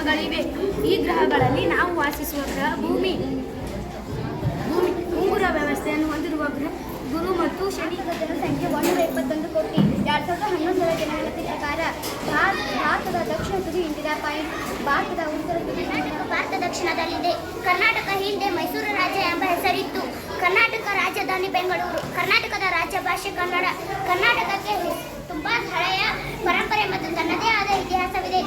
ಗ್ರಹಗಳಿವೆ. ಈ ಗ್ರಹಗಳಲ್ಲಿ ನಾವು ವಾಸಿಸುವ ಗ್ರಹ ಭೂಮಿ. ಉಂಗುರ ವ್ಯವಸ್ಥೆಯನ್ನು ಹೊಂದಿರುವ ಗುರು ಮತ್ತು ಶನಿ ಜನಸಂಖ್ಯೆ 121 ಕೋಟಿ. 2011ರ ಜನಗಣತಿ ಪ್ರಕಾರ ಭಾರತದ ದಕ್ಷಿಣ ತುದಿ ಇಂದಿರಾ ಪಾಯಿಂಟ್, ಭಾರತದ ಉತ್ತರ ತುದಿ ಭಾರತ ದಕ್ಷಿಣದಲ್ಲಿದೆ. ಕರ್ನಾಟಕ ಹಿಂದೆ ಮೈಸೂರು ರಾಜ್ಯ ಎಂಬ ಹೆಸರಿತ್ತು. ಕರ್ನಾಟಕ ರಾಜಧಾನಿ ಬೆಂಗಳೂರು. ಕರ್ನಾಟಕದ ರಾಜ್ಯ ಭಾಷೆ ಕನ್ನಡ. ಕರ್ನಾಟಕಕ್ಕೆ ತುಂಬಾ ಹಳೆಯ ಪರಂಪರೆ ಮತ್ತು ತನ್ನದೇ ಆದ ಇತಿಹಾಸವಿದೆ.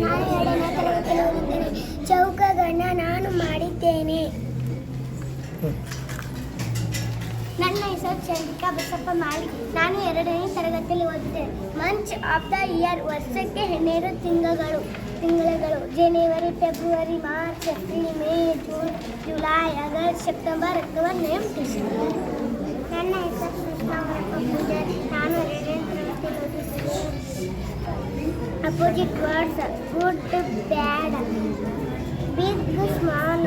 ನಾನು 2ನೇ ತರಗತಿಯಲ್ಲಿ ಓದುತ್ತೇನೆ. ಚೌಕಗಳನ್ನ ನಾನು ಮಾಡಿದ್ದೇನೆ. ನನ್ನ ಹೆಸರು ಚಂದ್ರಿಕಾ ಬಸಪ್ಪ ಮಾಳಿ. ನಾನು 2ನೇ ತರಗತಿಯಲ್ಲಿ ಓದುತ್ತೇನೆ. ಮಂಚ್ ಆಫ್ ದ ಇಯರ್, ವರ್ಷಕ್ಕೆ 12 ತಿಂಗಳುಗಳು. ಜನವರಿ, ಫೆಬ್ರವರಿ, March, April, May, June, July, August, September, October, November, December. ನನ್ನ ಹೆಸರು ಕೃಷ್ಣಾವರಪ್ಪ ಪೂಜಾರಿ. ನಾನು 2ನೇ ತರಗತಿಯಲ್ಲಿ ಓದುತ್ತೇನೆ. Opposite words, good, bad, big, small.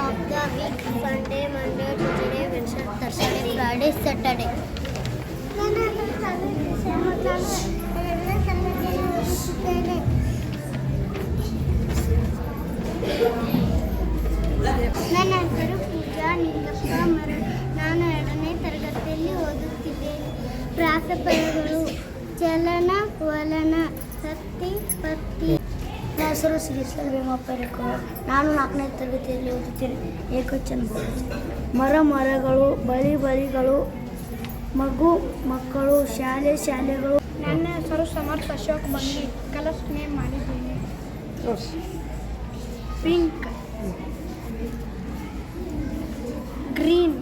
Of the week, Sunday, Monday, Tuesday, Wednesday, Thursday, Friday, Saturday. ನನ್ನ ಹೆಸರು ಪೂಜಾ ನಿಂಗಪ್ಪ ಮರಳು. ನಾನು 2ನೇ ತರಗತಿಯಲ್ಲಿ ಓದುತ್ತಿದ್ದೇನೆ. ಪ್ರಾಸಪದಗಳು: ಚಲನ, ವಲನ, ಸತ್ತಿ, ಪತ್ತಿ. ನನ್ನ ಹೆಸರು ಶ್ರೀಶೈಲ ಭೀಮಪ್ಪ ರೇಖು. ನಾನು 4ನೇ ತರಗತಿಯಲ್ಲಿ ಓದುತ್ತೇನೆ. ಏಕವಚನ: ಮರಗಳು, ಬಳಿಗಳು, ಮಗು, ಮಕ್ಕಳು, ಶಾಲೆಗಳು. ನನ್ನ ಹೆಸರು ಸಮರ್ಥ ಅಶೋಕ್ ಬಂಗಿ. ಕಲರ್ಸ್ ನೇಮ್ ಮಾಡಿದ್ದೇನೆ: ಪಿಂಕ್, ಗ್ರೀನ್,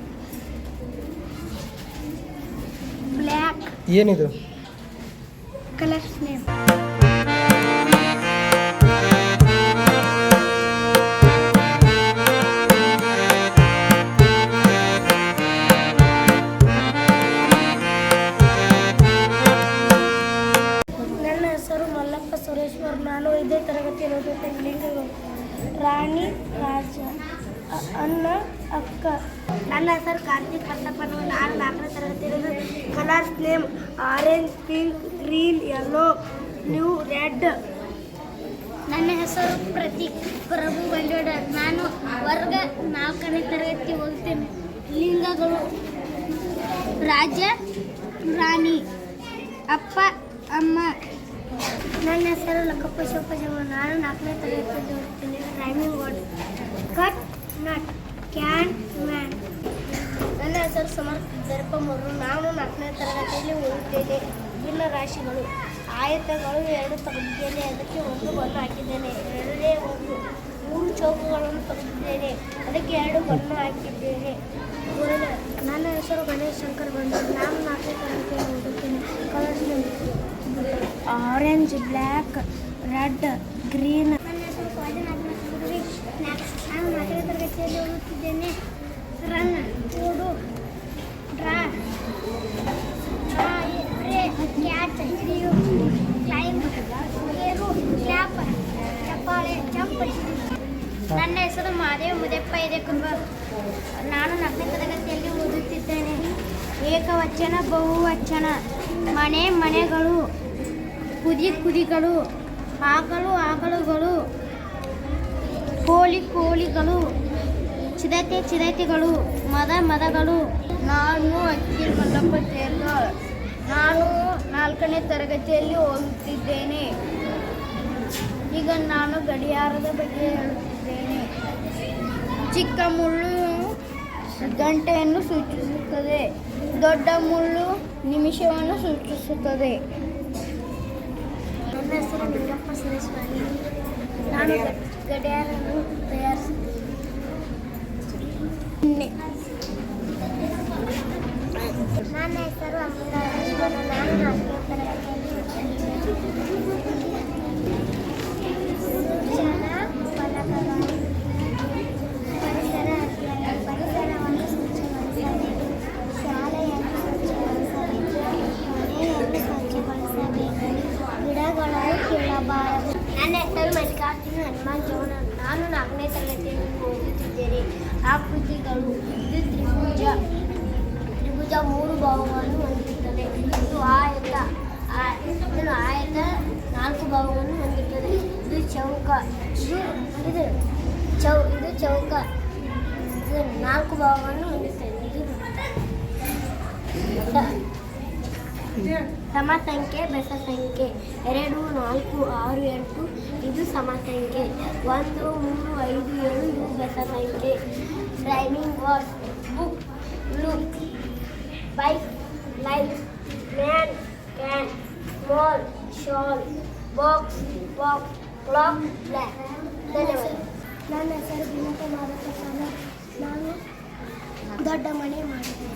ಬ್ಲ್ಯಾಕ್. ಏನಿದು ಕಲರ್ಸ್ ನೇಮ್? ನನ್ನ ಹೆಸರು ಮಲ್ಲಪ್ಪ ಸುರೇಶ್ವರ್. ನಾನು 5ನೇ ತರಗತಿಯಲ್ಲಿ ಓದುತ್ತೇನೆ. ಲಿಂಗಗಳು: ರಾಣಿ, ರಾಜ, ಅಣ್ಣ, ಅಕ್ಕ. ನನ್ನ ಹೆಸರು ಕಾರ್ತಿಕ್ ಬಸಪ್ಪ. ನಾನು 4ನೇ ತರಗತಿಯಲ್ಲಿ. Colours name: orange, pink, green, yellow, blue, red. ನನ್ನ ಹೆಸರು ಪ್ರತೀಕ್ ಪ್ರಭು ಬಂಡೋಡ. ನಾನು ವರ್ಗ 4ನೇ ತರಗತಿ ಓದುತ್ತೇನೆ. ಲಿಂಗಗಳು: ರಾಜ, ರಾಣಿ, ಅಪ್ಪ, ಅಮ್ಮ. ನನ್ನ ಹೆಸರು ಲಕ್ಕಪ್ಪ ಶಿವಪ್ಪ. ನಾನು 4ನೇ ತರಗತಿಯಲ್ಲಿ ಓದುತ್ತೇನೆ. Rhyming word: cut, nut, can, man. ನನ್ನ ಹೆಸರು ಸಮರ್ಥ ದರ್ಪ ಮರು. ನಾನು 4ನೇ ತರಗತಿಯಲ್ಲಿ ಓದುತ್ತೇನೆ. ಭಿನ್ನ ರಾಶಿಗಳು: ಆಯತಗಳು 2 ತೆಗೆದಿದ್ದೇನೆ, ಅದಕ್ಕೆ 1 ಬಣ್ಣ ಹಾಕಿದ್ದೇನೆ. 3 ಚೌಕಗಳನ್ನು ತೆಗೆದಿದ್ದೇನೆ, ಅದಕ್ಕೆ 2 ಬಣ್ಣ ಹಾಕಿದ್ದೇನೆ. ನನ್ನ ಹೆಸರು ಗಣೇಶ್ ಶಂಕರ್ ಬಂಡೂರು. ನಾನು 4ನೇ ತರಗತಿಯಲ್ಲಿ ಓದುತ್ತೇನೆ. Colours name: orange, black, red, green. ನನ್ನ ಹೆಸರು ನಾನು 4ನೇ ತರಗತಿಯಲ್ಲಿ ಓದುತ್ತಿದ್ದೇನೆ. ರನ್, ಓಡು, ಡ್ರಾ, ಕ್ಯಾಚ್, ಹಿಡಿಯು, ಕ್ಲೈಂಬ್, ಏರು, ಕ್ಲಾಪ್, ಚಪ್ಪಾಳೆ, ಜಂಪ್. ನನ್ನ ಹೆಸರು ಮಹಾದೇವ್ ಮುದೆಪ್ಪ ಹಿರೇಕುಂಬ. ನಾನು 4ನೇ ತರಗತಿಯಲ್ಲಿ ಓದುತ್ತಿದ್ದೇನೆ. ಏಕವಚನ, ಬಹುವಚನ: ಮನೆ, ಮನೆಗಳು, ಕುದಿಗಳು, ಆಕಳುಗಳು, ಕೋಳಿಗಳು, ಚಿರತೆಗಳು ಮದಗಳು. ನಾನು ಅಕ್ಕಿ ಮಲ್ಲಪ್ಪ ತೇರ್ಗಾಳ್. ನಾನು 4ನೇ ತರಗತಿಯಲ್ಲಿ ಓದುತ್ತಿದ್ದೇನೆ. ಈಗ ನಾನು ಗಡಿಯಾರದ ಬಗ್ಗೆ ಹೇಳುತ್ತಿದ್ದೇನೆ. ಚಿಕ್ಕ ಮುಳ್ಳು ಗಂಟೆಯನ್ನು ಸೂಚಿಸುತ್ತದೆ, ದೊಡ್ಡ ಮುಳ್ಳು ನಿಮಿಷವನ್ನು ಸೂಚಿಸುತ್ತದೆ. ನನ್ನ ಹೆಸರು ನಿಂಗಪ್ಪ ಸುರೇಶ್ವರಿ. ನಾನು ಗಡಿಯಾರವನ್ನು ತಯಾರಿಸುತ್ತೇನೆ. ನನ್ನ ಹೆಸರು ಅಮೃತ. ನಾನು 4ನೇ ತರಗತಿಯಲ್ಲಿ ಪರಿಸರ ಅಧ್ಯಯನ, ಪರಿಸರವನ್ನು ಸ್ವಚ್ಛಗೊಳಿಸಬೇಕು, ಶಾಲೆಯನ್ನು ಸ್ವಚ್ಛಗೊಳಿಸಬೇಕು, ಮನೆಯನ್ನು ಸ್ವಚ್ಛಗೊಳಿಸಬೇಕು, ಗಿಡಗಳನ್ನು ಕೀಳಬಾರದು. ನನ್ನ ಹೆಸರು ಮಲ್ಲಿಕಾರ್ಜುನ ಹನುಮಾನ್ ಚೌಹಾಣ್. ನಾನು 4ನೇ ತರಗತಿಯಲ್ಲಿ ಓದುತ್ತಿದ್ದೇನೆ. ಆಕೃತಿಗಳು. ಇದು ತ್ರಿಭುಜ 3 ಭಾಗಗಳನ್ನು ಹೊಂದಿರುತ್ತದೆ. ಇದು ಆಯತ 4 ಭಾಗವನ್ನು ಹೊಂದಿರುತ್ತದೆ. ಇದು ಚೌಕ. ಇದು ಚೌಕ. ಇದು 4 ಭಾಗವನ್ನು ಹೊಂದಿರುತ್ತದೆ. ಇದು ಸಮ ಸಂಖ್ಯೆ, ಬೆಸ ಸಂಖ್ಯೆ 2, 4, 6, 8 ಇದು ಸಮ ಸಂಖ್ಯೆ. 1, 3, 5, 7 ಇದು ಬೆಸ ಸಂಖ್ಯೆ. Driving watch, book, look, bike, light, man, can, mall, shawl, box, clock, black. ಧನ್ಯವಾದ. ನನ್ನ ಹೆಸರು ಭೀಮಪ್ಪ ಮಾದಪ್ಪ. ನಾನು ದೊಡ್ಡ ಮನೆ ಮಾಡಿದ್ದೇನೆ.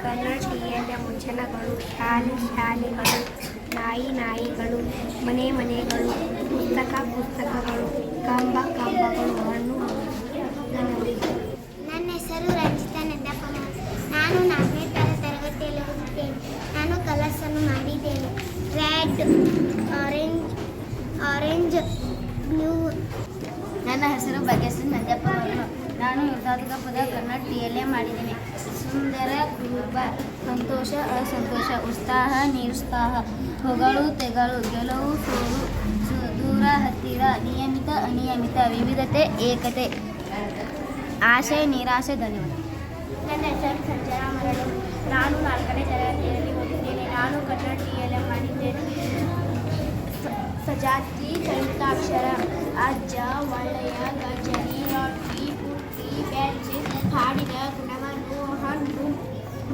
ಕನ್ನಡ ಟಿಎಲ್ಎಂ ಮುಂಚನಗಳು, ಶಾಲೆಗಳು, ನಾಯಿಗಳು, ಮನೆಗಳು, ಪುಸ್ತಕಗಳು, ಕಂಬಗಳು, ಹಣ್ಣು. ನನ್ನ ಹೆಸರು ರಂಜಿತಾ ನಂದಪ್ಪ. ನಾನು 4ನೇ ತರಗತಿಯಲ್ಲಿ ಓದುತ್ತೇನೆ. ನಾನು ಕಲರ್ಸನ್ನು ಮಾಡಿದ್ದೇನೆ. Red, orange, blue. ನನ್ನ ಹೆಸರು ಭಾಗ್ಯಶ್ರೀ ನಂಜಪ್ಪ. ನಾನು ಯುದ್ಧಾತ್ಮಕ ಪದ ಕನ್ನಡ ಟಿಎಲ್ಎಂ ಮಾಡಿದ್ದೇನೆ. ಸುಂದರ, ಕುರುಬ, ಸಂತೋಷ, ಅಸಂತೋಷ, ಉತ್ಸಾಹ, ನಿರುತ್ಸಾಹ, ಹೊಗಳು, ತೆಗಳು, ಗೆಲುವು, ಸೋಲು, ದೂರ, ಹತ್ತಿರ, ನಿಯಮಿತ, ಅನಿಯಮಿತ, ವಿವಿಧತೆ, ಏಕತೆ, ಆಶೆ, ನಿರಾಶೆ. ಧನ್ಯವಾದ. ನನ್ನ ಹೆಸರು ಸಂಜನಾ ಮರಳು. ನಾನು 4ನೇ ತರಗತಿಯಲ್ಲಿ ಓದಿದ್ದೇನೆ. ನಾನು ಕನ್ನಡ ಟಿಎಲ್ಎಂ ಮಾಡಿದ್ದೇನೆ. ಸಜಾತಿ, ಸಂಯುಕ್ತಾಕ್ಷರ, ಅಜ್ಜ, ಒಳ್ಳೆಯ, ಗಜ್ಜರಿ, ರೊಟ್ಟಿ, ಪುಟ್ಟಿ, ಬೆಚ್ಚಿ, ಹಾಡಿದ, ಗುಣವನ್ನು, ಹಣ್ಣು,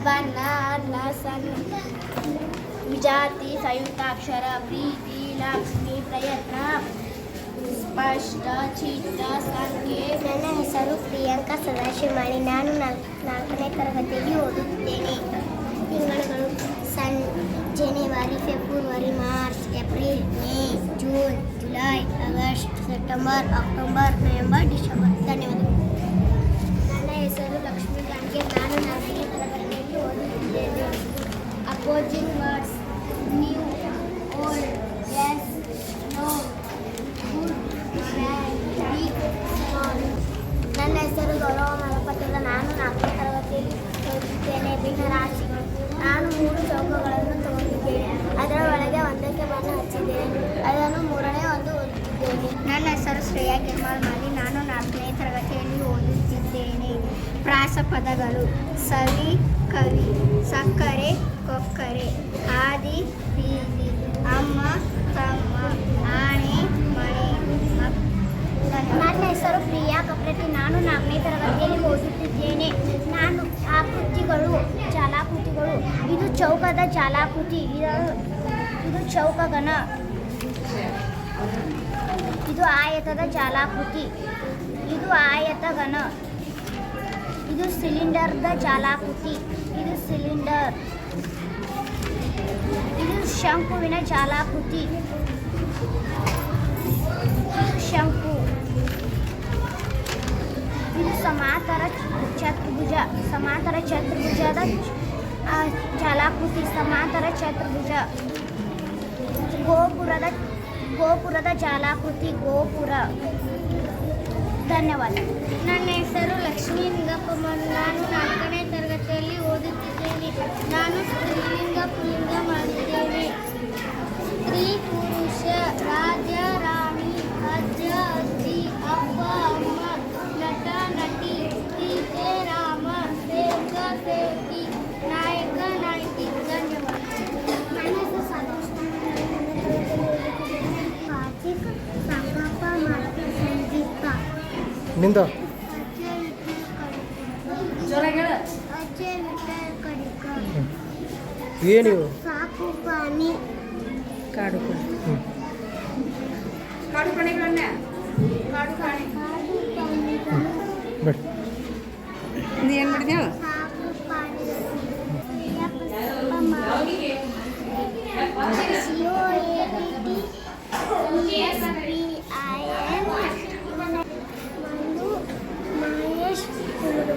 ಬಣ್ಣ, ಅನ್ನ, ಸಣ್ಣ. ವಿಜಾತಿ, ಸಂಯುಕ್ತಾಕ್ಷರ, ಪ್ರೀತಿ, ಲಕ್ಷ್ಮಿ, ಪ್ರಯತ್ನ, ಸ್ಪಷ್ಟ, ಚಿತ್ತ, ಸಂಖ್ಯೆ. ನನ್ನ ಹೆಸರು ಪ್ರಿಯಾಂಕಾ ಸದಾಶಿವಮಣಿ. ನಾನು 4ನೇ ತರಗತಿಯಲ್ಲಿ ಓದುತ್ತೇನೆ. ತಿಂಗಳುಗಳು: ಜನವರಿ, ಫೆಬ್ರವರಿ, March, April, May, June, July, August, September, October, November, December. ಧನ್ಯವಾದಗಳು. ನನ್ನ ಹೆಸರು ಲಕ್ಷ್ಮೀ ಗಾಂಗೆ. ನಾನು 4ನೇ ತರಗತಿಯಲ್ಲಿ ಓದುತ್ತಿದ್ದೇನೆ. Opposite words: new, old, yes, no, good, bad, big, small. ನನ್ನ ಹೆಸರು ಗೌರವ ಮಲಪತಿಲ್ಲ. ನಾನು 4ನೇ ತರಗತಿಯಲ್ಲಿ ಓದುತ್ತಿದ್ದೇನೆ. ಭಿನ್ನರಾಶಿಗಳು: ನಾನು 3 ಚೌಕಗಳನ್ನು ತಗೊಂಡಿದ್ದೇನೆ. ಅದರ ಒಳಗೆ ಒಂದಕ್ಕೆ ಬಣ್ಣ ಹಚ್ಚಿದ್ದೇನೆ. ಅದನ್ನು 3ನೇ ಒಂದು ಓದುತ್ತಿದ್ದೇನೆ. ನನ್ನ ಹೆಸರು ಶ್ರೇಯಾ ಕಿರ್ಮಾಲ್ ಮಾಲಿ. ನಾನು 4ನೇ ತರಗತಿಯಲ್ಲಿ ಓದುತ್ತಿದ್ದೇನೆ. ಪ್ರಾಸ ಪದಗಳು: ಸವಿ, ಕವಿ, ಸಕ್ಕರೆ, ಕೊಕ್ಕರೆ, ಆದಿ, ಬೀದಿ, ಅಮ್ಮ, ತಮ್ಮ, ಆಣೆ, ಮಳೆ, ನನ್ನ ಹೆಸರು ಪ್ರಿಯಾ ಕಪ್ರತಿ. ನಾನು 4ನೇ ತರಗತಿಯಲ್ಲಿ ಓದುತ್ತಿದ್ದೇನೆ. ನಾನು ಆಕೃತಿಗಳು, ಜಾಲಾಕೃತಿಗಳು: ಇದು ಚೌಕದ ಜಾಲಾಕೃತಿ. ಇದು ಚೌಕಘನ. ಇದು ಆಯತದ ಜಾಲಾಕೃತಿ. ಇದು ಆಯತಘನ. ಇದು ಸಿಲಿಂಡರ್ದ ಜಾಲಾಕೃತಿ. ಇದು ಸಿಲಿಂಡರ್. ಇದು ಶಂಕುವಿನ ಜಾಲಾಕೃತಿ. ಶಂಕು. ಇದು ಸಮಾಂತರ ಚತುರ್ಭುಜ. ಚತುರ್ಭುಜದ ಜಾಲಾಕೃತಿ. ಸಮಾಂತರ ಚತುರ್ಭುಜ. ಗೋಪುರದ ಜಾಲಾಕೃತಿ. ಗೋಪುರ. ಧನ್ಯವಾದ. ನನ್ನ ಹೆಸರು ಲಕ್ಷ್ಮೀ ನಿಂಗಪ್ಪ. ನಾನು 4ನೇ ತರಗತಿಯಲ್ಲಿ ಓದುತ್ತಿದ್ದೇನೆ. ನಾನು ಸ್ತ್ರೀಲಿಂಗ ಪುಲ್ಲಿಂಗ ಮಾಡಿದ್ದೇನೆ. ಸ್ತ್ರೀ ಪುರುಷ, ರಾಜ ರಾಣಿ, ಅಜ್ಜ ಅಜ್ಜಿ, ಅಪ್ಪ ಅಮ್ಮ, ನಟ ನಟಿ, ಸೀತೆ ರಾಮ, ಸೇವಕ ಸೇವಕಿ, ನಾಯಕ ನಾಯಕಿ. ಧನ್ಯವಾದ. ನನ್ನ ಹೆಸರು ಸಂತೋಷ್. ಕಾರ್ತಿಕ್, ಸಂಗಪ್ಪ ಮತ್ತು ಸಂದೀಪ. ನಿಂದ ಅಜ್ಜೆ ವಿಠಲ್ ಕಡಿಕರ್. ಏನಿವು ಸಾಕು ಪಾನಿ. ಕಾಡು ಬಟ್ ನೀ ಏನು ಮಾಡಿದ್ಯಾ? ಸಾಕು ಪಾನಿಗಳು. ಪುಷ್ಪ ಮಾಡಿ. COATTESBIN. ಮನು ಮಹೇಶ್ ಕುರುಡು.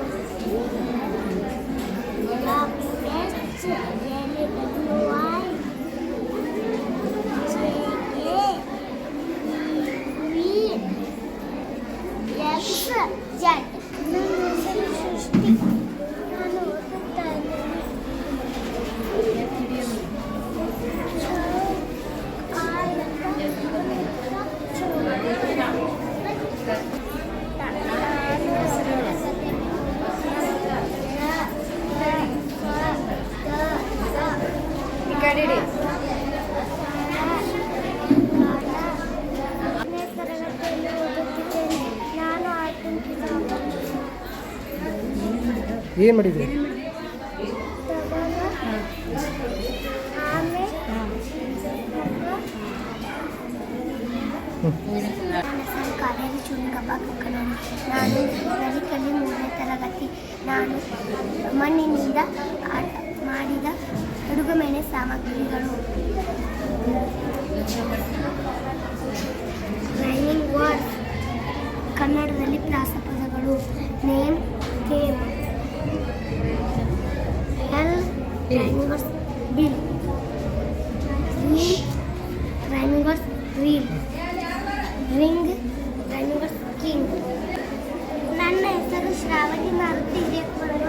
ನನ್ನ ಹೆಸರು ಸೃಷ್ಟಿ. ನಾನು ಓದುತ್ತಾ ಇದ್ದೇನೆ. ತರಗತಿಯಲ್ಲಿ ಓದುತ್ತಿದ್ದೇನೆ. ನಾನು ಏನು ಮಾಡಿದ್ರಿ? ಆಮೆ. ನನ್ನ ಹೆಸರು ಕಾವೇರಿ ಚುನಿಕಪ್ಪ ಕಕ್ಕನೂರು. ನಾನು ನಲಿಕಲ್ಲಿ 3ನೇ ತರಗತಿ. ನಾನು ಮಣ್ಣಿನಿಂದ ಮಾಡಿದ ಅಡುಗೆಮನೆ ಸಾಮಗ್ರಿಗಳು. ರೈಮಿಂಗ್ ವರ್ಡ್, ಕನ್ನಡದಲ್ಲಿ ಪ್ರಾಸಪದಗಳು. Name, came. Ill, rhyming words bill. Reel, rhyming words reel. Ring, rhyming words king. ನನ್ನ ಹೆಸರು ಶ್ರಾವಣಿ ಮಾರುತಿ ಹಿರೇಕೊಳವ.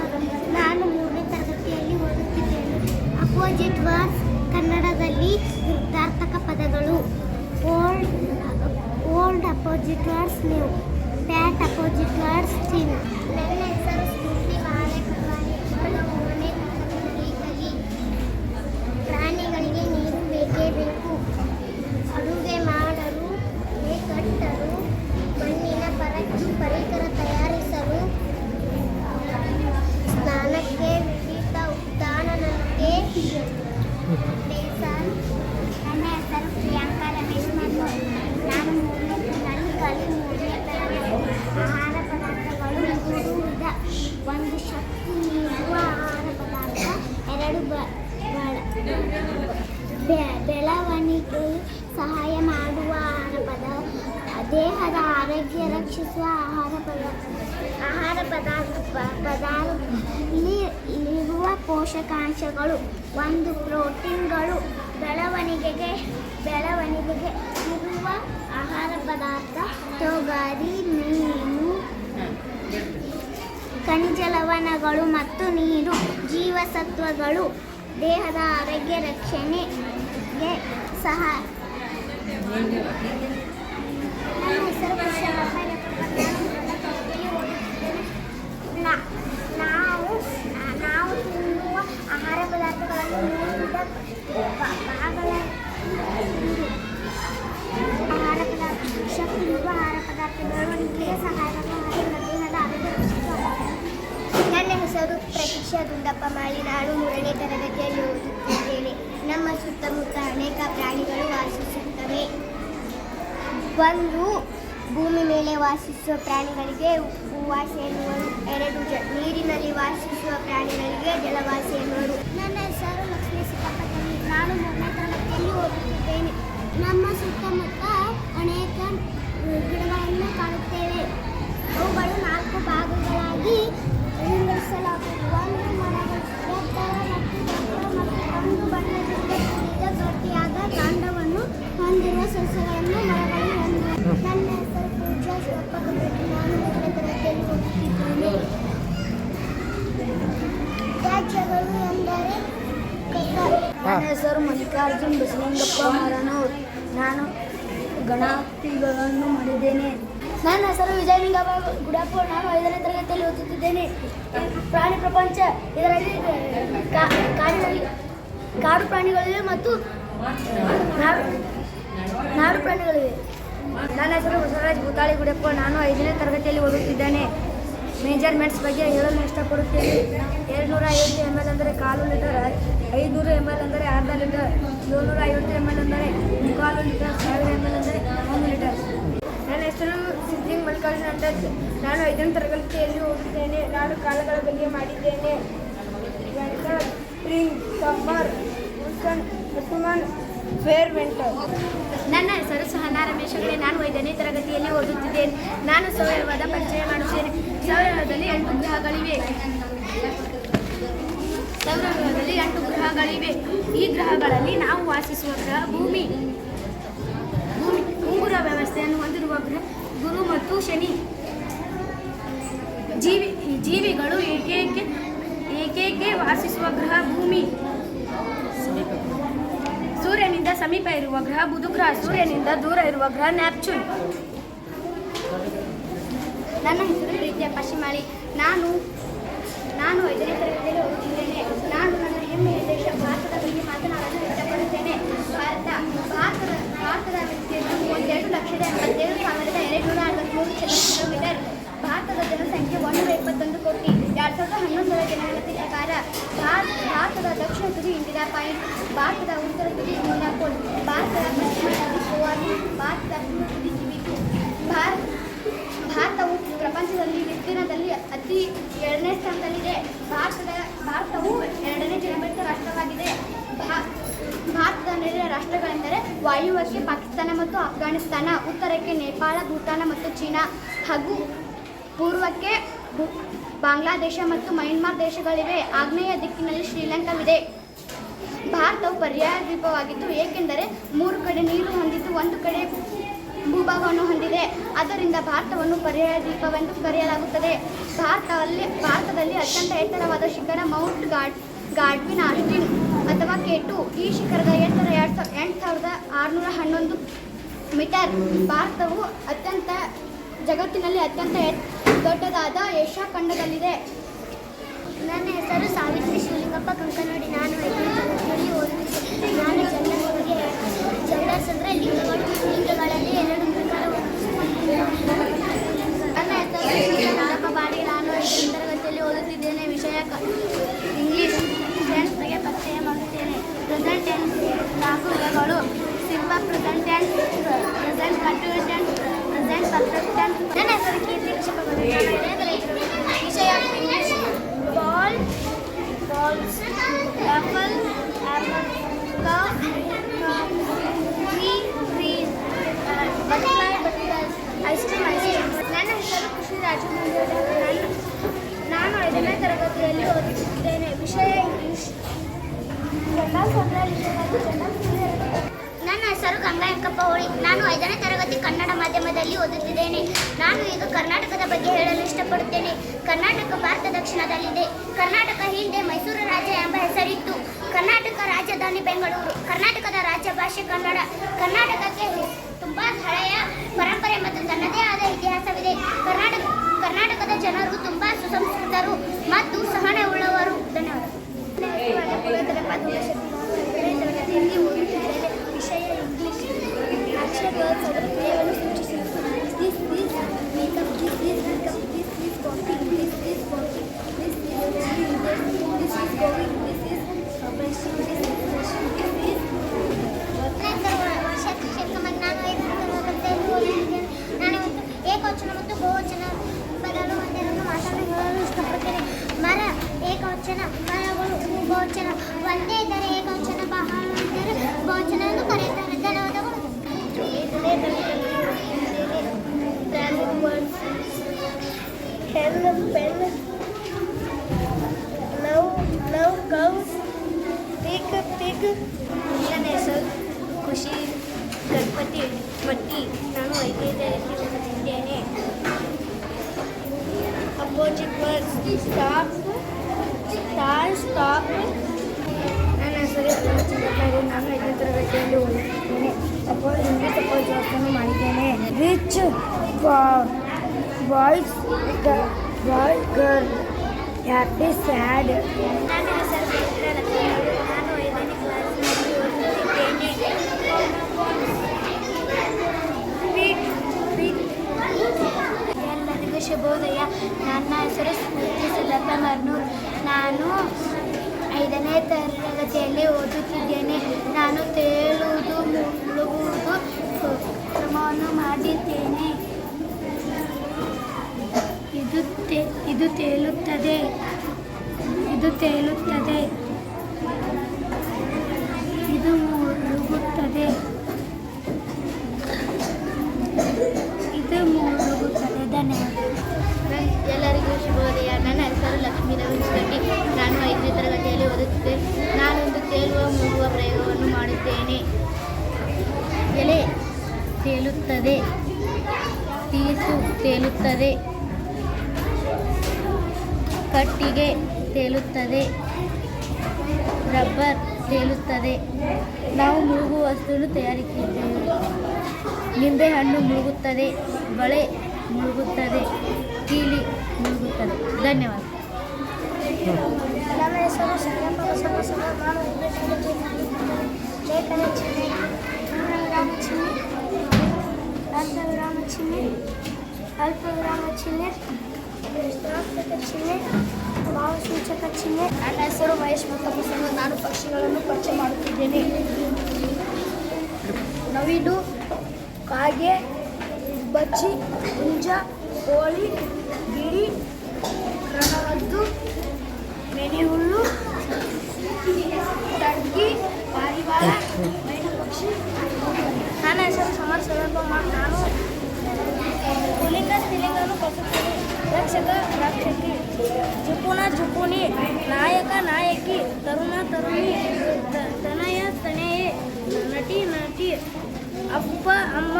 ನಾನು 3ನೇ ತರಗತಿಯಲ್ಲಿ ಓದುತ್ತಿದ್ದೇನೆ. ಅಪೋಸಿಟ್ ವರ್ಡ್ಸ್, ಕನ್ನಡದಲ್ಲಿ ವಿರುದ್ಧಾರ್ಥಕ ಪದಗಳು. Old opposite words new. Fat opposite words thin. ನನ್ನ ಹೆಸರು ಸ್ಫೂರ್ತಿ ಬಾಳೆಕವಾನಿ. ನಾನು 3ನೇ ತರಗತಿಯಲ್ಲಿ ಕಲಿ. ಪ್ರಾಣಿಗಳಿಗೆ ನೀರು ಬೇಕೇ ಬೇಕು. ಅಡುಗೆ ಮಾಡಲು, ಮನೆ ಕಟ್ಟಲು, ಮಣ್ಣಿನ ಪರಿಕರ ತಯಾರಿಸಲು, ಸ್ನಾನಕ್ಕೆ, ವಿದ್ಯುತ್ ಉತ್ಥಾನಕ್ಕೆ. ನನ್ನ ಹೆಸರು ಪ್ರಿಯಾಂಕಾ ರಮೇಶ್ ಮತ್ತು ನಾನು 3ನೇ ತರಗತಿ. ಆಹಾರ ಪದಾರ್ಥಗಳು 3 ವಿಧ. 1 ಶಕ್ತಿ ನೀಡುವ ಆಹಾರ ಪದಾರ್ಥ, 2 ಬೆಳವಣಿಗೆಗೆ ಸಹಾಯ ಮಾಡುವ ಆಹಾರ ಪದಾರ್ಥ, ದೇಹದ ಆರೋಗ್ಯ ರಕ್ಷಿಸುವ ಆಹಾರ ಪದಾರ್ಥದಲ್ಲಿರುವ ಪೋಷಕಾಂಶಗಳು. 1 ಪ್ರೋಟೀನ್ಗಳು. ಬೆಳವಣಿಗೆಗೆ ಇರುವ ಆಹಾರ ಪದಾರ್ಥ, ತೊಗರಿ, ಮೀನು, ಖನಿಜ ಲವಣಗಳು ಮತ್ತು ನೀರು. ಜೀವಸತ್ವಗಳು ದೇಹದ ಆರೋಗ್ಯ ರಕ್ಷಣೆಗೆ ಸಹಾಯ. ನನ್ನ ಹೆಸರು ಕುಶಲಪ್ಪ. ನಾವು ತಿನ್ನುವ ಆಹಾರ ಪದಾರ್ಥಗಳನ್ನು ವಿವಿಧ ಭಾಗಗಳ ಆಹಾರ ಪದಾರ್ಥ. ಶಕ್ತಿ ನೀಡುವ ಆಹಾರ ಪದಾರ್ಥಗಳು ಬೆಳವಣಿಗೆಗೆ ಸಹಾಯಕ ದೇಹದ ಆರೋಗ್ಯ ರಕ್ಷಿಸುವ. ನನ್ನ ಹೆಸರು ಪ್ರತೀಕ್ಷಾ ದುಂಡಪ್ಪ ಮಾಳಿ. ನಾನು 3ನೇ ತರಗತಿಯಲ್ಲಿ ಓದುತ್ತಿದ್ದೇನೆ. ನಮ್ಮ ಸುತ್ತಮುತ್ತ ಅನೇಕ ಪ್ರಾಣಿಗಳು ವಾಸಿಸುತ್ತವೆ. 1 ಭೂಮಿ ಮೇಲೆ ವಾಸಿಸುವ ಪ್ರಾಣಿಗಳಿಗೆ ಭೂವಾಸಿ ಎನ್ನುವರು. 2 ನೀರಿನಲ್ಲಿ ವಾಸಿಸುವ ಪ್ರಾಣಿಗಳಿಗೆ ಜಲವಾಸಿ ಎನ್ನುವರು. ನನ್ನ ಹೆಸರು ಲಕ್ಷ್ಮೀ ಸಿದ್ದಪ್ಪದಲ್ಲಿ. ನಾನು 3ನೇ ತರಗತಿಯಲ್ಲಿ ಓದುತ್ತಿದ್ದೇನೆ. ನಮ್ಮ ಸುತ್ತಮುತ್ತ ಅನೇಕ ಗಿಡಗಳನ್ನು ಕಾಣುತ್ತೇವೆ. ಅವುಗಳು 4 ಭಾಗಗಳಾಗಿ ವಿಂಗಡಿಸಲಾಗುವುದು. 1 ಮರಗಳು, ಎತ್ತರ ಮತ್ತು ದಪ್ಪ ಮತ್ತು ಕಂದು ಬಣ್ಣದಿಂದ ಕೂಡಿದ ಗಟ್ಟಿಯಾದ ಕಾಂಡವನ್ನು ಹೊಂದಿರುವ ಸಸ್ಯಗಳನ್ನು ಮರಗಳು ಹೊಂದಿವೆ. ನನ್ನ ಹೆಸರು ಪೂಜಾ ಶಿವಪ್ಪ. ನಾನು ಮಲ್ಲಿಕಾರ್ಜುನ್ ಬಸಲಿಂಗಪ್ಪ ಮರನೂರ್. ನಾನು ಗಣಪತಿಗಳನ್ನು ಮಾಡಿದ್ದೇನೆ. ನನ್ನ ಹೆಸರು ವಿಜಯಲಿಂಗಪ್ಪ ಗುಡಪ್ಪ. ನಾನು 5ನೇ ತರಗತಿಯಲ್ಲಿ ಓದುತ್ತಿದ್ದೇನೆ. ಪ್ರಾಣಿ ಪ್ರಪಂಚ, ಇದರಲ್ಲಿ ಕಾಡು ಪ್ರಾಣಿಗಳಿವೆ ಮತ್ತು ನಾಡು ಪ್ರಾಣಿಗಳಿವೆ. ನನ್ನ ಹೆಸರು ಬಸವರಾಜ್ ಭೂತಾಳಿ ಗುಡಪ್ಪ. ನಾನು 5ನೇ ತರಗತಿಯಲ್ಲಿ ಓದುತ್ತಿದ್ದೇನೆ. ಮೇಜರ್ಮೆಂಟ್ಸ್ ಬಗ್ಗೆ ಹೇಳಲು ಇಷ್ಟಪಡುತ್ತೇನೆ. 250 ml ಅಂದರೆ 1/4 ಲೀಟರ್, 500 ml ಅಂದರೆ ಅರ್ಧ ಲೀಟರ್, 750 ml ಅಂದರೆ 3/4 ಲೀಟರ್, 1000 ml ಅಂದರೆ 1 ಲೀಟರ್. ನನ್ನ ಹೆಸರು ಸಿದ್ದಿಂಗ್ ಮಲ್ಲಿಕಾರ್ಜುನ್ ಅಂತ. ನಾನು 5ನೇ ತರಗತಿಯಲ್ಲಿ ಓದುತ್ತೇನೆ. ನಾನು ಕಾಲಗಳ ಬಗ್ಗೆ ಮಾಡಿದ್ದೇನೆ. Winter, spring, summer, monsoon, fair winter. ನನ್ನ ಹೆಸರು ಸಹನಾ ರಮೇಶ್ ಹೆಗಡೆ. ನಾನು 5ನೇ ತರಗತಿಯಲ್ಲಿ ಓದುತ್ತಿದ್ದೇನೆ. ನಾನು ಸೌರವ್ಯದ ಪರಿಚಯ ಮಾಡುತ್ತೇನೆ. ಸೌರವ್ಯದಲ್ಲಿ 8 ಗ್ರಹಗಳಿವೆ. ಈ ಗ್ರಹಗಳಲ್ಲಿ ನಾವು ವಾಸಿಸುವ ಗ್ರಹ ಭೂಮಿ. ಉಂಗುರ ವ್ಯವಸ್ಥೆಯನ್ನು ಹೊಂದಿರುವ ಗ್ರಹ ಗುರು ಮತ್ತು ಶನಿ. ಜೀವಿಗಳು ಏಕೈಕ ವಾಸಿಸುವ ಗ್ರಹ ಭೂಮಿ. ಸೂರ್ಯನಿಂದ ಸಮೀಪ ಇರುವ ಗ್ರಹ ಬುಧ ಗ್ರಹ. ಸೂರ್ಯನಿಂದ ದೂರ ಇರುವ ಗ್ರಹ ನ್ಯಾಪ್ಚೂನ್. ನನ್ನ ಹೆಸರು ಪ್ರೀತಿಯ ಪಶ್ಚಿಮಾಳಿ. ನಾನು 5ನೇ ತರಗತಿಯಲ್ಲಿ ಓದುತ್ತಿದ್ದೇನೆ. ನಾನು ನನ್ನ ಹೆಮ್ಮೆಯ ದೇಶ ಭಾರತದ ಬಗ್ಗೆ ಮಾತನಾಡಲು ಇಷ್ಟಪಡುತ್ತೇನೆ. ಭಾರತದ ವಿಸ್ತೀರ್ಣ 32,87,263 ಚದರ ಕಿಲೋಮೀಟರ್. ಭಾರತದ ಜನಸಂಖ್ಯೆ 121 ಕೋಟಿ. 2011ರ ಜನಗಣತಿ ಪ್ರಕಾರ ಭಾರತದ ದಕ್ಷಿಣ ತುದಿ ಇಂಡಿಯಾ ಪಾಯಿಂಟ್, ಭಾರತದ ಉತ್ತರ ತುದಿ ಇಂಡಿಯಾ ಪೋಲ್, ಭಾರತದ ಪಶ್ಚಿಮ ತುದಿ ಗೋವಾನು, ಭಾರತದ ಪೂರ್ವ ತುದಿ ಕಿವಿತು. ಭಾರತವು ಪ್ರಪಂಚದಲ್ಲಿ ವಿಸ್ತೀರ್ಣದಲ್ಲಿ 2ನೇ ಸ್ಥಾನದಲ್ಲಿದೆ. ಭಾರತವು 2ನೇ ಜನಬೆತ್ತ ರಾಷ್ಟ್ರವಾಗಿದೆ. ಭಾರತದ ನೆರೆಯ ರಾಷ್ಟ್ರಗಳೆಂದರೆ ವಾಯುವ್ಯಕ್ಕೆ ಪಾಕಿಸ್ತಾನ ಮತ್ತು ಅಫ್ಘಾನಿಸ್ತಾನ, ಉತ್ತರಕ್ಕೆ ನೇಪಾಳ, ಭೂತಾನ ಮತ್ತು ಚೀನಾ, ಹಾಗೂ ಪೂರ್ವಕ್ಕೆ ಬಾಂಗ್ಲಾದೇಶ ಮತ್ತು ಮಯನ್ಮಾರ್ ದೇಶಗಳಿವೆ. ಆಗ್ನೇಯ ದಿಕ್ಕಿನಲ್ಲಿ ಶ್ರೀಲಂಕಾವಿದೆ. ಭಾರತವು ಪರ್ಯಾಯ ದ್ವೀಪವಾಗಿದ್ದು, ಏಕೆಂದರೆ 3 ಕಡೆ ನೀರು ಹೊಂದಿದ್ದು 1 ಕಡೆ ಭೂಭಾಗವನ್ನು ಹೊಂದಿದೆ. ಆದ್ದರಿಂದ ಭಾರತವನ್ನು ಪರ್ಯಾಯ ದ್ವೀಪವೆಂದು ಕರೆಯಲಾಗುತ್ತದೆ. ಭಾರತದಲ್ಲಿ ಅತ್ಯಂತ ಎತ್ತರವಾದ ಶಿಖರ ಮೌಂಟ್ ಗಾಡ್ವಿನ್ ಆಸ್ಟಿನ್ ಅಥವಾ K2. ಈ ಶಿಖರದ ಎತ್ತರ 8,611 ಮೀಟರ್. ಭಾರತವು ಜಗತ್ತಿನಲ್ಲಿ ಅತ್ಯಂತ ದೊಡ್ಡದಾದ ಏಷ್ಯಾ ಖಂಡದಲ್ಲಿದೆ. ನನ್ನ ಹೆಸರು ಸಾವಿತ್ರಿ ಶಿವಲಿಂಗಪ್ಪ ಕಂಕನವಾಡಿ. ನಾನು 5ನೇ ತರಗತಿಯಲ್ಲಿ ಓದುತ್ತಿದ್ದೆ. ನಾನು ಜೆಂಡರ್ಸ್ ಅಂದರೆ ಲಿಂಗಗಳಲ್ಲಿ 2 ಪ್ರಕಾರ. ನನ್ನ ಹೆಸರು ನಾಗಪ್ಪ ಬಾಡಿ. ನಾನು 5ನೇ ತರಗತಿಯಲ್ಲಿ ಓದುತ್ತಿದ್ದೇನೆ. ವಿಷಯ ಇಂಗ್ಲೀಷ್. ಟೆನ್ಸ್ ಬಗ್ಗೆ ಪರಿಚಯ ಮಾಡುತ್ತೇನೆ. ಪ್ರೆಸೆಂಟ್ ಟೆನ್ಸ್ 4 ವಿಧಗಳು: simple present tense, present continuous tense, present perfect tense. ನನ್ನ ಹೆಸರು ಕೀರ್ತಿ ಕೃಷ್ಣಪ್ಪ. ವಿಷಯ English. Ball, balls, apple, cup, tree, butterfly, ice cream. ನನ್ನ ಹೆಸರು ಖುಷಿ ರಾಜು. ನಾನು 5ನೇ ತರಗತಿಯಲ್ಲಿ ಓದುತ್ತಿದ್ದೇನೆ. ವಿಷಯ ಇಂಗ್ಲೀಷ್. ನನ್ನ ಹೆಸರು ಗಂಗಾ ಎಂಕಪ್ಪ ಹೋಳಿ. ನಾನು 5ನೇ ತರಗತಿ ಕನ್ನಡ ಮಾಧ್ಯಮದಲ್ಲಿ ಓದುತ್ತಿದ್ದೇನೆ. ನಾನು ಈಗ ಕರ್ನಾಟಕದ ಬಗ್ಗೆ ಹೇಳಲು ಇಷ್ಟಪಡುತ್ತೇನೆ. ಕರ್ನಾಟಕ ಭಾರತ ದಕ್ಷಿಣದಲ್ಲಿದೆ. ಕರ್ನಾಟಕ ಹಿಂದೆ ಮೈಸೂರು ರಾಜ್ಯ ಎಂಬ ಹೆಸರಿತ್ತು. ಕರ್ನಾಟಕ ರಾಜಧಾನಿ ಬೆಂಗಳೂರು. ಕರ್ನಾಟಕದ ರಾಜ್ಯ ಭಾಷೆ ಕನ್ನಡ. ಕರ್ನಾಟಕಕ್ಕೆ ತುಂಬ ಹಳೆಯ ಪರಂಪರೆ ಮತ್ತು ತನ್ನದೇ ಆದ ಇತಿಹಾಸವಿದೆ. ಕರ್ನಾಟಕದ ಜನರು ತುಂಬ ಸುಸಂಸ್ಕೃತರು ಮತ್ತು ಸಹನೆ ಉಳ್ಳವರು. ಧನ್ಯವಾದ. ತರಗತಿಯಲ್ಲಿ ಓದುತ್ತಿದ್ದೇನೆ. ವಿಷಯ ಇಂಗ್ಲೀಷ್. ಅಕ್ಷರಗಳು ಕ್ರಿಯೆಗಳನ್ನು ಸೂಚಿಸುತ್ತದೆ. This is makeup, this is makeup, this is walking, this is walking, this is going, this is going, this is brushing, this is brushing, this is. ನಾನು ಏಕವಚನ ಮತ್ತು ಬಹುವಚನ ಪದಗಳು ಒಂದೆರಡು ಮಾತನ್ನು ಹೇಳಲು ಇಷ್ಟಪಡುತ್ತೇನೆ. ಮರ ಏಕವಚನ, ಮರಗಳು ಬಹುವಚನ. ಒಂದೇ ಇದ್ದರೆ ಏಕವಚನ, ಬಹಳ ಇದ್ದರೆ ಬಹುವಚನ ಎಂದು ಕರೆಯುತ್ತಾರೆ. ಧನ್ಯವಾದಗಳು. ನನ್ನ ಹೆಸರು ಖುಷಿ ಗಣಪತಿ ಮಟ್ಟಿ. ನಾನು 5ನೇ ತರಗತಿ ಓದುತ್ತಿದ್ದೇನೆ. Opposite words: stop, star, stop, ನನ್ನ ಹೆಸರು ಚಂದ್ರಪ್ಪ. ನಾನು 5ನೇ ತರಗತಿಯಲ್ಲಿ ಓದುತ್ತಿದ್ದೇನೆ. ಅಪೋಲೋ ಇಂಗ್ಲಿಷ್ ಉಪನ್ಯಾಸವನ್ನು ಮಾಡಿದ್ದೇನೆ. Which boys girl happy sad. ನನ್ನ ಹೆಸರು ಪವಿತ್ರ. ನಾನು 5ನೇ ಕ್ಲಾಸ್ನಲ್ಲಿ ಓದುತ್ತಿದ್ದೇನೆ. ಎಲ್ಲರಿಗೂ ಶುಭೋದಯ. ನನ್ನ ಹೆಸರು ಸ್ಮೃತಿ ಸಿದ್ದಪ್ಪ ಮರ್ನೂರ್. ನಾನು 5ನೇ ತರಗತಿಯಲ್ಲಿ ಓದುತ್ತಿದ್ದೇನೆ. ನಾನು ತೇಲುವುದು ಮುಳುಗುವುದು ಕ್ರಮವನ್ನು ಮಾಡಿದ್ದೇನೆ. ಇದು ತೇಲುತ್ತದೆ. ಇದು ಮುಳುಗುತ್ತದೆ. ಇದು ಮುಳುಗುತ್ತದೆ. ಧನ್ಯವಾದ. ಎಲ್ಲರಿಗೂ ಶುಭೋದಯ. ನನ್ನ ಹೆಸರು ಲಕ್ಷ್ಮೀ ರವೀಶ್ ಗಡ್ಡಿ. ನಾನು 5ನೇ ತರಗತಿಯಲ್ಲಿ ಓದುತ್ತಿದ್ದೆ. ನಾನೊಂದು ತೇಲುವ ಮುಳುಗುವ ಪ್ರಯೋಗವನ್ನು ಮಾಡುತ್ತೇನೆ. ಎಲೆ ತೇಲುತ್ತದೆ. ಪೀಸು ತೇಲುತ್ತದೆ. ಕಟ್ಟಿಗೆ ತೇಲುತ್ತದೆ. ರಬ್ಬರ್ ತೇಲುತ್ತದೆ. ನಾವು ಮುಳುಗುವ ವಸ್ತುವನ್ನು ತಯಾರಿಸಿದ್ದೇವೆ. ನಿಂಬೆಹಣ್ಣು ಮುಳುಗುತ್ತದೆ. ಬಳೆ ಮುಳುಗುತ್ತದೆ. ಕೀಲಿ ಮುಳುಗುತ್ತದೆ. ಧನ್ಯವಾದ. ನನ್ನ ಹೆಸರು ಶರಣಪ್ಪ ಬಸವಪ್ಪ. ನಾನು 5ನೇ ತರಗತಿಯಲ್ಲಿ ಲೇಖನ ಚಿಹ್ನೆ, ಪೂರ್ಣವಿರಾಮ ಚಿಹ್ನೆ, ಅರ್ಧವಿರಾಮ ಚಿಹ್ನೆ, ಅಲ್ಪವಿರಾಮ ಚಿಹ್ನೆ, ವಿಶ್ರಾಂತಕ ಚಿಹ್ನೆ, ಭಾವಸೂಚಕ ಚಿಹ್ನೆ. ನನ್ನ ಹೆಸರು ಮಹೇಶ್ ಮುತ್ತಪ್ಪ. ನಾನು ಪಕ್ಷಿಗಳನ್ನು ಪರಿಚಯ ಮಾಡುತ್ತಿದ್ದೇನೆ. ನವಿಲು, ಕಾಗೆ, ಬಚ್ಚಿ, ಹುಂಜ, ಕೋಳಿ, ಗಿಳಿ, ರಣಹದ್ದು, ಮೆನೆಹುಲ್ಲು, ಟರ್ಕಿ, ಪಾರಿವಾಳ, ಮೈನ ಪಕ್ಷಿ. ನನ್ನ ಹೆಸರು ಸಮರ್ ಸೆವೆಂಬಮ್ಮ. ನಾನು ಪುಲ್ಲಿಂಗ ಸ್ತ್ರೀಲಿಂಗವನ್ನು ಬಳಸುತ್ತೇನೆ. ರಕ್ಷಕ, ರಕ್ಷಕಿ, ಜುಪುಣ, ಜುಪುಣಿ, ನಾಯಕ, ನಾಯಕಿ, ತರುಣ, ತರುಣಿ, ತನಯ, ತನೆಯೇ, ನಟಿ, ನಟಿ, ಅಪ್ಪ, ಅಮ್ಮ.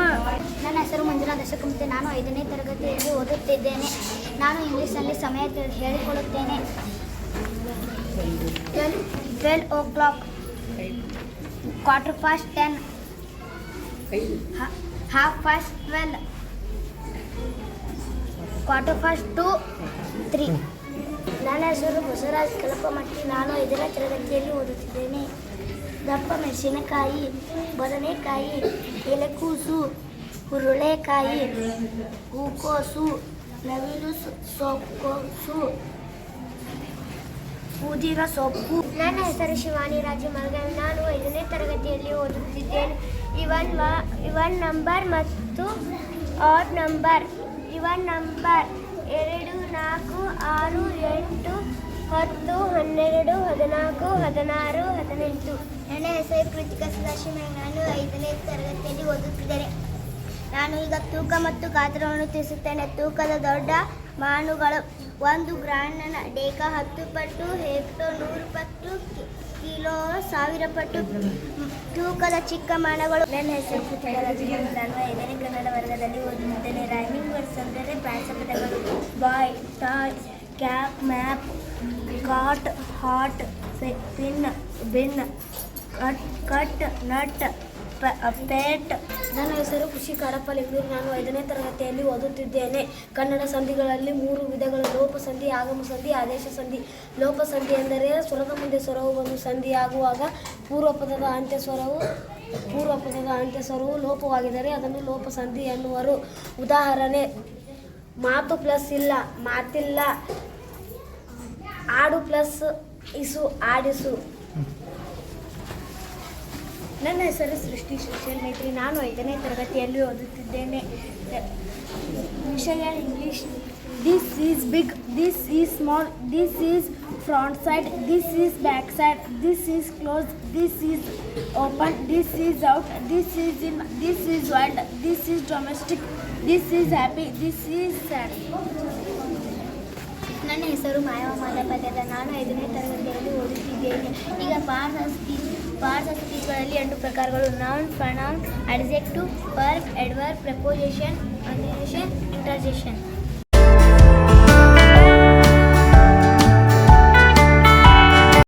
ನನ್ನ ಹೆಸರು ಮಂಜುಳಾ ದಶಕಂತೆ. ನಾನು 5ನೇ ತರಗತಿಯಲ್ಲಿ ಓದುತ್ತಿದ್ದೇನೆ. ನಾನು ಇಂಗ್ಲೀಷ್ನಲ್ಲಿ ಸಮಯ ಹೇಳಿಕೊಳ್ಳುತ್ತೇನೆ. 12 o'clock, 10:15, 12:30, 2:15, 3. ನನ್ನ ಹೆಸರು ಬಸವರಾಜ್ ಕಲಪಮಟ್ಟಿ. ನಾನು 5ನೇ ತರಗತಿಯಲ್ಲಿ ಓದುತ್ತಿದ್ದೇನೆ. ದಪ್ಪ ಮೆಣಸಿನಕಾಯಿ, ಬದನೆಕಾಯಿ, ಎಲೆಕೋಸು, ಹುರುಳೆಕಾಯಿ, ಹೂಕೋಸು, ನವಿಲು ಸೊಪ್ಪು, ಪುದೀನ ಸೊಪ್ಪು. ನನ್ನ ಹೆಸರು ಶಿವಾನಿ ರಾಜು ಮಲ್ಗಾವಿ. ನಾನು 5ನೇ ತರಗತಿಯಲ್ಲಿ ಓದುತ್ತಿದ್ದೇನೆ. ಇವನ್ ನಂಬರ್ ಮತ್ತು ಆಡ್ ನಂಬರ್. Even number 2, 4, 6, 8, 10, 12, 14, 16, 18. ನನ್ನ ಹೆಸರು ಕೃತಿಕಾ ಸದಾಶಿವ. ನಾನು 5ನೇ ತರಗತಿಯಲ್ಲಿ ಓದುತ್ತಿದ್ದೇನೆ. ನಾನು ಈಗ ತೂಕ ಮತ್ತು ಗಾತ್ರವನ್ನು ತಿಳಿಸುತ್ತೇನೆ. ತೂಕದ ದೊಡ್ಡ ಮಾನುಗಳು 1 ಗ್ರಾಂನ ಡೇಕ 10 ಪಟ್ಟು, ಹೆಕ್ಟೋ 100 ಪಟ್ಟು, ಕಿಲೋ 1000 ಪಟ್ಟು. ತೂಕದ ಚಿಕ್ಕ ಮಾನಗಳು. ನನ್ನ ಹೆಸರು ಕೃತಿಕಾ ರಾಜು. ನಾನು 5ನೇ ಕನ್ನಡ ವರ್ಗದಲ್ಲಿ ಓದುತ್ತಿದ್ದೇನೆ. ರೈಮಿಂಗ್ ವರ್ಡ್ಸ್ ಅಂದರೆ ಪ್ರಾಸಪದಗಳು. Boy, toy, cap, map, cot, hot, pin, bin, cut, nut, pate. ನನ್ನ ಹೆಸರು ಖುಷಿ ಕಾಡಪ್ಪ ಲಿಂಗೂರು. ನಾನು 5ನೇ ತರಗತಿಯಲ್ಲಿ ಓದುತ್ತಿದ್ದೇನೆ. ಕನ್ನಡ ಸಂಧಿಗಳಲ್ಲಿ 3 ವಿಧಗಳು: ಲೋಪ ಸಂಧಿ, ಆಗಮ ಸಂಧಿ, ಆದೇಶ ಸಂಧಿ. ಲೋಪ ಸಂಧಿ ಎಂದರೆ ಸ್ವರದ ಮುಂದೆ ಸ್ವರವು ಒಂದು ಸಂಧಿಯಾಗುವಾಗ ಪೂರ್ವಪದದ ಅಂತ್ಯಸ್ವರವು ಲೋಪವಾಗಿದ್ದರೆ ಅದನ್ನು ಲೋಪ ಸಂಧಿ ಎನ್ನುವರು. ಉದಾಹರಣೆ: ಮಾತು ಪ್ಲಸ್ ಇಲ್ಲ, ಮಾತಿಲ್ಲ. ಆಡು ಪ್ಲಸ್ ಇಸು, ಆಡಿಸು. ನನ್ನ ಹೆಸರು ಸೃಷ್ಟಿ ಸೋಷಿಯಲ್ ಮೈತ್ರಿ. ನಾನು 5ನೇ ತರಗತಿಯಲ್ಲಿ ಓದುತ್ತಿದ್ದೇನೆ. ವಿಷಯ English. This is big, this is small, this is front side, this is back side, this is close, this is open, this is out, this is in, this is wild, this is domestic, this is happy, this is sad. ನನ್ನ ಹೆಸರು ಮಾಯವ ಮಾದಪದ್ಯದ. ನಾನು 5ನೇ ತರಗತಿಯಲ್ಲಿ ಓದುತ್ತಿದ್ದೇನೆ. ಈಗ parts of ಸ್ಪೀಚ್ಗಳಲ್ಲಿ 8 ಪ್ರಕಾರಗಳು: noun, pronoun, adjective, verb, adverb, preposition, conjugation, interjection.